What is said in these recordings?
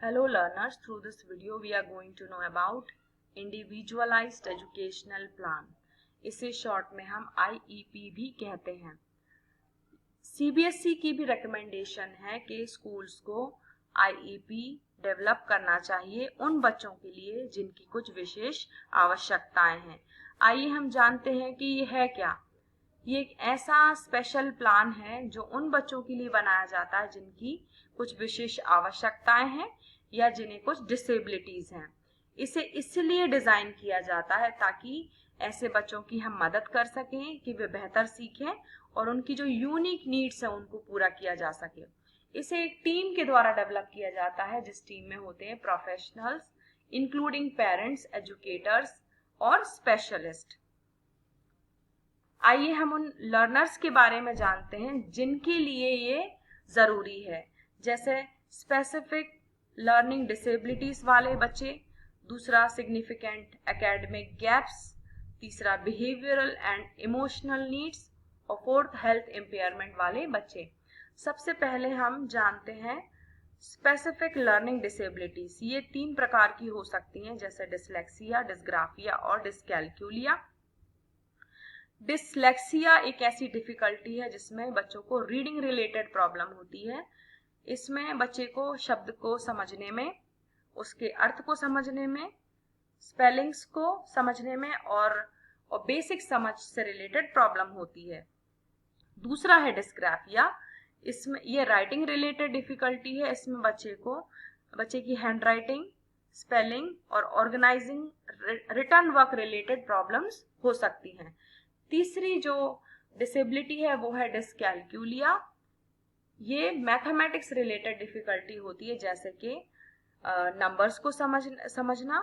Hello learners, through this video we are going to know about Individualized Educational Plan. इसे short में हम IEP भी कहते हैं। CBSE की भी रिकमेंडेशन है कि स्कूल्स को IEP डेवलप करना चाहिए उन बच्चों के लिए जिनकी कुछ विशेष आवश्यकताएं हैं। आइए हम जानते हैं कि ये है क्या। ये एक ऐसा स्पेशल प्लान है जो उन बच्चों के लिए बनाया जाता है जिनकी कुछ विशेष आवश्यकताएं हैं या जिन्हें कुछ डिसेबिलिटीज हैं। इसे इसलिए डिजाइन किया जाता है ताकि ऐसे बच्चों की हम मदद कर सकें कि वे बेहतर सीखें और उनकी जो यूनिक नीड्स है उनको पूरा किया जा सके। इसे एक टीम के द्वारा डेवलप किया जाता है जिस टीम में होते हैं प्रोफेशनल्स इंक्लूडिंग पेरेंट्स, एजुकेटर्स और स्पेशलिस्ट। आइए हम उन लर्नर्स के बारे में जानते हैं जिनके लिए ये जरूरी है, जैसे स्पेसिफिक लर्निंग डिसेबिलिटीज वाले बच्चे, दूसरा सिग्निफिकेंट एकेडमिक गैप्स, तीसरा बिहेवियरल एंड इमोशनल नीड्स और फोर्थ हेल्थ इम्पेयरमेंट वाले बच्चे। सबसे पहले हम जानते हैं स्पेसिफिक लर्निंग डिसेबिलिटीज। ये 3 प्रकार की हो सकती हैं, जैसे डिसलेक्सिया, डिसग्राफिया और डिसकैल्कुलिया। डिसलेक्सिया एक ऐसी डिफिकल्टी है जिसमें बच्चों को रीडिंग रिलेटेड प्रॉब्लम होती है। इसमें बच्चे को शब्द को समझने में, उसके अर्थ को समझने में, स्पेलिंग्स को समझने में और बेसिक समझ से रिलेटेड प्रॉब्लम होती है। दूसरा है डिस्ग्राफिया। इसमें ये राइटिंग रिलेटेड डिफिकल्टी है। इसमें बच्चे की हैंड राइटिंग, स्पेलिंग और organizing written work related problems हो सकती हैं। तीसरी जो डिसेबिलिटी है वो है डिसकैल्कुलिया। ये मैथमेटिक्स रिलेटेड डिफिकल्टी होती है, जैसे कि नंबर्स को समझना,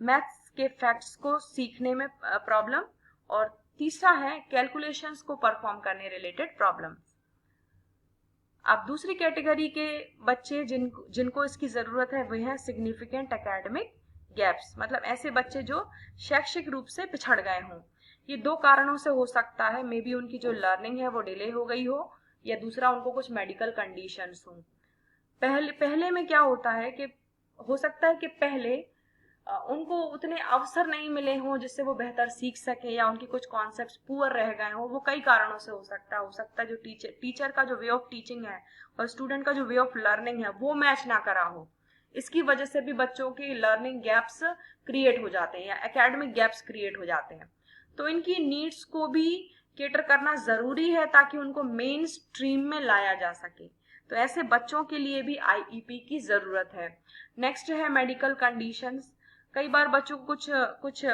मैथ्स के फैक्ट्स को सीखने में प्रॉब्लम, और तीसरा है कैलकुलेशंस को परफॉर्म करने रिलेटेड प्रॉब्लम। अब दूसरी कैटेगरी के बच्चे जिनको इसकी जरूरत है वे हैं सिग्निफिकेंट एकेडमिक गैप्स, मतलब ऐसे बच्चे जो शैक्षिक रूप से पिछड़ गए हों। ये 2 कारणों से हो सकता है, मे बी उनकी जो लर्निंग है वो डिले हो गई हो या दूसरा उनको कुछ मेडिकल कंडीशंस हो। पहले में क्या होता है कि हो सकता है कि पहले उनको उतने अवसर नहीं मिले हों जिससे वो बेहतर सीख सके, या उनके कुछ कॉन्सेप्ट्स पुअर रह गए हों। वो कई कारणों से हो सकता है जो टीचर का जो वे ऑफ टीचिंग है और स्टूडेंट का जो वे ऑफ लर्निंग है वो मैच ना करा हो। इसकी वजह से भी बच्चों के लर्निंग गैप्स क्रिएट हो जाते हैं या एकेडमिक गैप्स क्रिएट हो जाते हैं। तो इनकी नीड्स को भी केटर करना जरूरी है ताकि उनको मेन स्ट्रीम में लाया जा सके। तो ऐसे बच्चों के लिए भी आईईपी की जरूरत है। नेक्स्ट है मेडिकल कंडीशंस। कई बार बच्चों को कुछ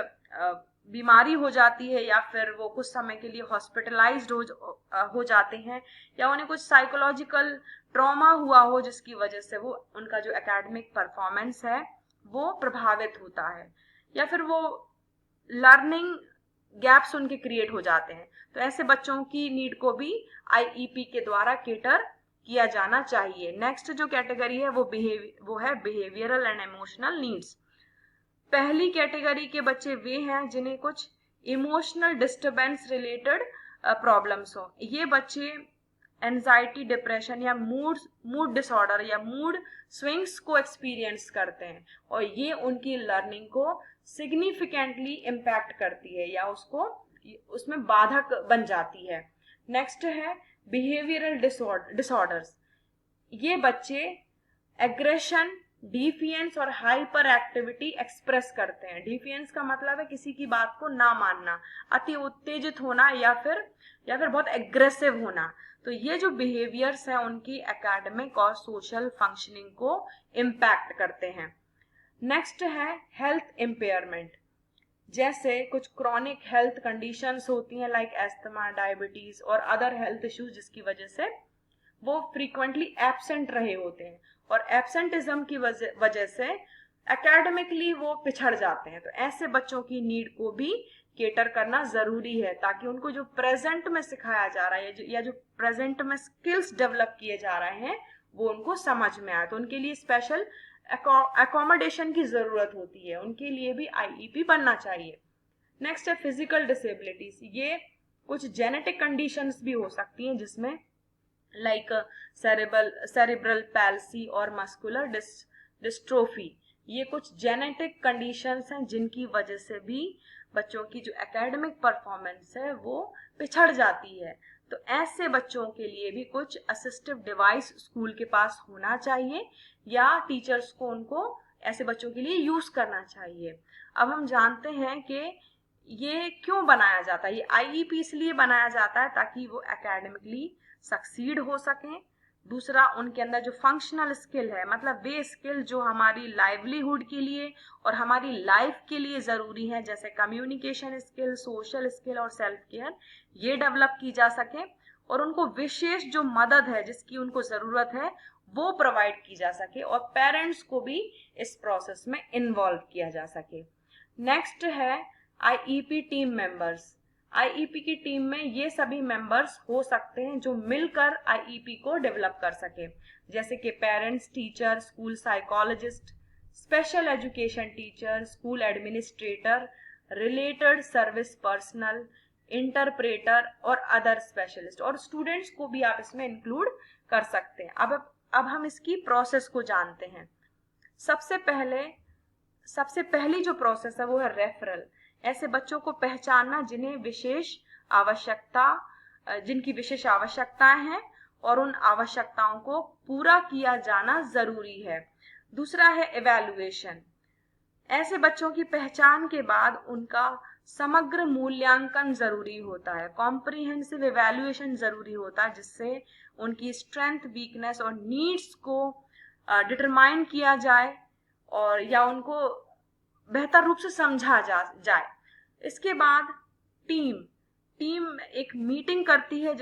बीमारी हो जाती है या फिर वो कुछ समय के लिए हॉस्पिटलाइज्ड हो जाते हैं, या उन्हें कुछ साइकोलॉजिकल ट्रॉमा हुआ हो जिसकी वजह से वो उनका जो एकेडमिक परफॉर्मेंस है वो प्रभावित होता है, या फिर वो लर्निंग गैप्स उनके क्रिएट हो जाते हैं। तो ऐसे बच्चों की नीड को भी आईईपी के द्वारा केटर किया जाना चाहिए। नेक्स्ट जो कैटेगरी है वो है बिहेवियरल एंड इमोशनल नीड्स। पहली कैटेगरी के बच्चे वे हैं जिन्हें कुछ इमोशनल डिस्टर्बेंस रिलेटेड प्रॉब्लम्स हो। ये बच्चे एंजाइटी, डिप्रेशन या मूड डिसऑर्डर या मूड स्विंग्स को एक्सपीरियंस करते हैं और ये उनकी लर्निंग को सिग्निफिकेंटली इम्पैक्ट करती है या उसमें बाधक बन जाती है। नेक्स्ट है बिहेवियरल डिसऑर्डर्स। ये बच्चे एग्रेशन, डिफियंस और हाइपर एक्टिविटी एक्सप्रेस करते हैं। डिफियंस का मतलब है किसी की बात को ना मानना, अति उत्तेजित होना या फिर बहुत एग्रेसिव होना। तो ये जो बिहेवियर्स हैं उनकी एकेडमिक और सोशल फंक्शनिंग को इम्पैक्ट करते हैं। नेक्स्ट है हेल्थ इम्पेयरमेंट। जैसे कुछ क्रॉनिक हेल्थ कंडीशंस होती हैं लाइक एस्थमा, डायबिटीज और अदर हेल्थ इश्यूज जिसकी वजह से वो फ्रीक्वेंटली एब्सेंट रहे होते हैं और एब्सेंटिज्म की वजह से एकेडमिकली वो पिछड़ जाते हैं। तो ऐसे बच्चों की नीड को भी केटर करना जरूरी है ताकि उनको जो प्रेजेंट में सिखाया जा रहा है या जो प्रेजेंट में स्किल्स डेवलप किए जा रहे हैं वो उनको समझ में आए। तो उनके लिए स्पेशल अकोमोडेशन की जरूरत होती है, उनके लिए भी आईईपी बनना चाहिए। नेक्स्ट है फिजिकल डिसेबिलिटीज। ये कुछ जेनेटिक कंडीशंस भी हो सकती हैं जिसमें लाइक सेरेब्रल पैल्सी और मस्कुलर डिस्ट्रोफी, ये कुछ जेनेटिक कंडीशंस हैं जिनकी वजह से भी बच्चों की जो एकेडमिक परफॉर्मेंस है वो पिछड़ जाती है। तो ऐसे बच्चों के लिए भी कुछ असिस्टिव डिवाइस स्कूल के पास होना चाहिए या टीचर्स को उनको ऐसे बच्चों के लिए यूज करना चाहिए। अब हम जानते हैं कि ये क्यों बनाया जाता है। ये आईईपी इसलिए बनाया जाता है ताकि वो एकेडमिकली सक्सीड हो सकें। दूसरा, उनके अंदर जो फंक्शनल स्किल है, मतलब वे स्किल जो हमारी लाइवलीहुड के लिए और हमारी लाइफ के लिए ज़रूरी है, जैसे कम्युनिकेशन स्किल, सोशल स्किल और सेल्फ केयर, ये डेवलप की जा सके और उनको विशेष जो मदद है जिसकी उनको ज़रूरत है वो प्रोवाइड की जा सके और पेरेंट्स को भी इस प्रोसेस में इन्वॉल्व किया जा सके। नेक्स्ट है आईईपी टीम मेंबर्स। आईईपी की टीम में ये सभी मेंबर्स हो सकते हैं जो मिलकर आईईपी को डेवलप कर सके, जैसे कि parents, teacher, school psychologist, special education teacher, school administrator, related service personal, interpreter और अदर स्पेशलिस्ट, और स्टूडेंट्स को भी आप इसमें इंक्लूड कर सकते हैं। अब हम इसकी प्रोसेस को जानते हैं। सबसे पहली जो प्रोसेस है वो है रेफरल। ऐसे बच्चों को पहचानना जिन्हें जिनकी विशेष आवश्यकताएं हैं और उन आवश्यकताओं को पूरा किया जाना जरूरी है। दूसरा है इवैल्यूएशन। ऐसे बच्चों की पहचान के बाद उनका समग्र मूल्यांकन जरूरी होता है। कॉम्प्रिहेंसिव इवैल्यूएशन जरूरी होता है जिससे उनकी स्ट्रेंथ, वीकनेस और नीड्स को डिटरमाइन किया जाए और या उनको बेहतर रूप से समझा जाए। इसके बाद टीम एक मीटिंग करती है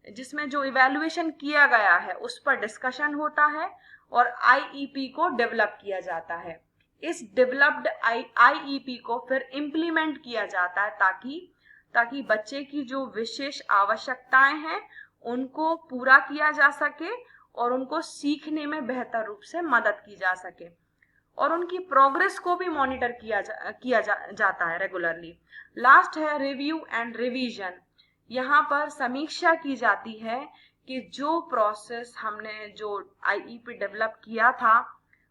जिसमें जो इवैल्यूएशन किया गया है उस पर डिस्कशन होता है और आईईपी को डेवलप किया जाता है। इस डेवलप्ड आईईपी को फिर इम्प्लीमेंट किया जाता है ताकि बच्चे की जो विशेष आवश्यकताएं हैं उनको पूरा किया जा सके और उनको सीखने में बेहतर रूप से मदद की जा सके और उनकी प्रोग्रेस को भी मॉनिटर किया जाता है रेगुलरली। लास्ट है रिव्यू एंड रिवीजन। यहाँ पर समीक्षा की जाती है कि जो प्रोसेस हमने जो आईईपी डेवलप किया था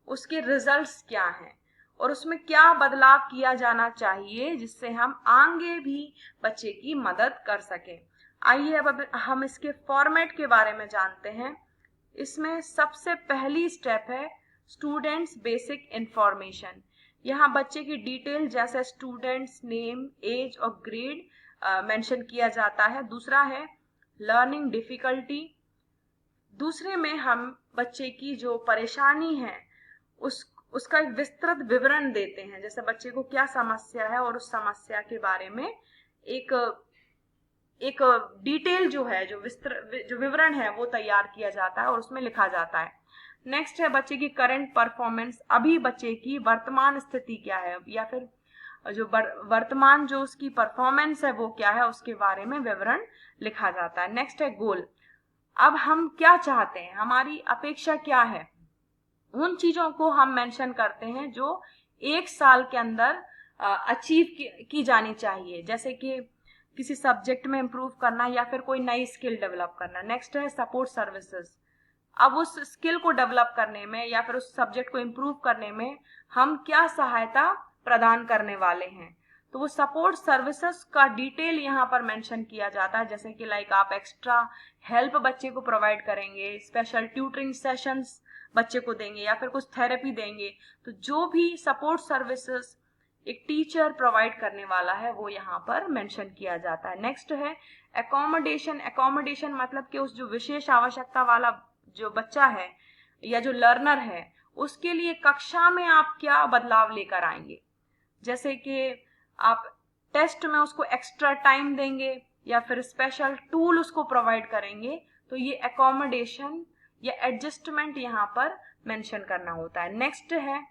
उसके रिजल्ट्स क्या हैं और उसमें क्या बदलाव किया जाना चाहिए जिससे हम आगे भी बच्चे की मदद कर सकें। आइए अब हम इसके फॉर्मेट के बारे में जानते हैं। इसमें सबसे पहली स्टेप है स्टूडेंट्स बेसिक इंफॉर्मेशन। यहाँ बच्चे की डिटेल जैसे स्टूडेंट्स नेम, एज और ग्रेड मेंशन किया जाता है। दूसरा है लर्निंग डिफिकल्टी। दूसरे में हम बच्चे की जो परेशानी है उसका एक विस्तृत विवरण देते हैं, जैसे बच्चे को क्या समस्या है और उस समस्या के बारे में एक डिटेल जो विवरण है वो तैयार किया जाता है और उसमें लिखा जाता है। नेक्स्ट है बच्चे की करंट परफॉर्मेंस। अभी बच्चे की वर्तमान स्थिति क्या है या फिर जो वर्तमान जो उसकी परफॉर्मेंस है वो क्या है उसके बारे में विवरण लिखा जाता है। नेक्स्ट है गोल। अब हम क्या चाहते हैं, हमारी अपेक्षा क्या है, उन चीजों को हम मेंशन करते हैं जो एक साल के अंदर अचीव की जानी चाहिए, जैसे कि किसी सब्जेक्ट में इंप्रूव करना या फिर कोई नई स्किल डेवलप करना। नेक्स्ट है सपोर्ट सर्विसेज। अब उस स्किल को डेवलप करने में या फिर उस सब्जेक्ट को इम्प्रूव करने में हम क्या सहायता प्रदान करने वाले हैं, तो वो सपोर्ट सर्विसेज का डिटेल यहाँ पर मेंशन किया जाता है, जैसे कि लाइक आप एक्स्ट्रा हेल्प बच्चे को प्रोवाइड करेंगे, स्पेशल ट्यूटरिंग सेशंस बच्चे को देंगे या फिर कुछ थेरेपी देंगे। तो जो भी सपोर्ट सर्विसेज एक टीचर प्रोवाइड करने वाला है वो यहाँ पर मेंशन किया जाता है। नेक्स्ट है एकोमोडेशन। एकोमोडेशन मतलब कि उस जो विशेष आवश्यकता वाला जो बच्चा है या जो लर्नर है उसके लिए कक्षा में आप क्या बदलाव लेकर आएंगे, जैसे कि आप टेस्ट में उसको एक्स्ट्रा टाइम देंगे या फिर स्पेशल टूल उसको प्रोवाइड करेंगे, तो ये एकोमोडेशन या एडजस्टमेंट यहाँ पर मेंशन करना होता है। नेक्स्ट है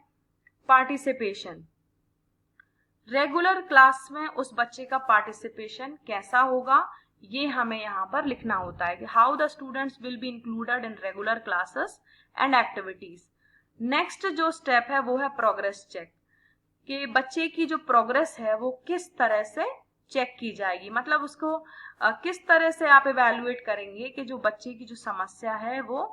पार्टिसिपेशन। रेगुलर क्लास में उस बच्चे का पार्टिसिपेशन कैसा होगा ये हमें यहाँ पर लिखना होता है कि how the students will be included in regular classes and activities. Next जो स्टेप है वो है प्रोग्रेस चेक, कि बच्चे की जो प्रोग्रेस है वो किस तरह से चेक की जाएगी, मतलब उसको किस तरह से आप इवैल्यूएट करेंगे कि जो बच्चे की जो समस्या है वो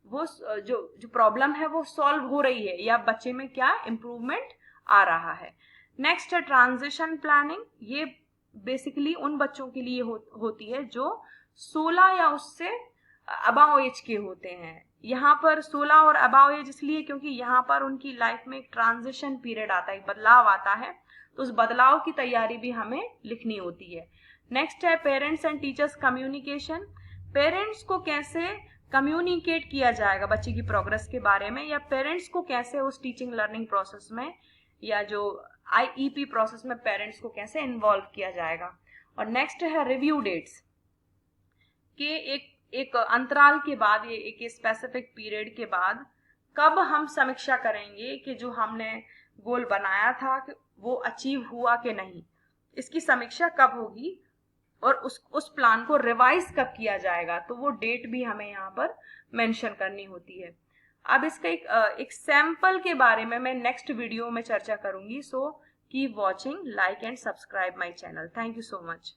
वो जो प्रॉब्लम है वो सॉल्व हो रही है या बच्चे में क्या इम्प्रूवमेंट आ रहा है। नेक्स्ट है ट्रांजिशन प्लानिंग। ये बेसिकली उन बच्चों के लिए होती है जो 16 या उससे अबाव एज के होते हैं। यहाँ पर 16 और अबाव एज इसलिए क्योंकि यहाँ पर उनकी लाइफ में एक ट्रांजिशन पीरियड आता है, बदलाव आता है, तो उस बदलाव की तैयारी भी हमें लिखनी होती है। नेक्स्ट है parents and teachers communication. Parents को कैसे कम्युनिकेट किया जाएगा बच्चे की प्रोग्रेस के बारे में, या पेरेंट्स को कैसे उस टीचिंग लर्निंग प्रोसेस में या जो आईईपी प्रोसेस में पेरेंट्स को कैसे इन्वॉल्व किया जाएगा। और नेक्स्ट है रिव्यू डेट्स कि एक अंतराल के बाद, ये एक स्पेसिफिक पीरियड के बाद कब हम समीक्षा करेंगे कि जो हमने गोल बनाया था कि वो अचीव हुआ कि नहीं, इसकी समीक्षा कब होगी और उस प्लान को रिवाइज कब किया जाएगा, तो वो डेट भी हमें यहाँ पर मेंशन करनी होती है। अब इसका एक सैंपल के बारे में मैं नेक्स्ट वीडियो में चर्चा करूंगी। So keep watching, like and subscribe my channel. Thank you so much.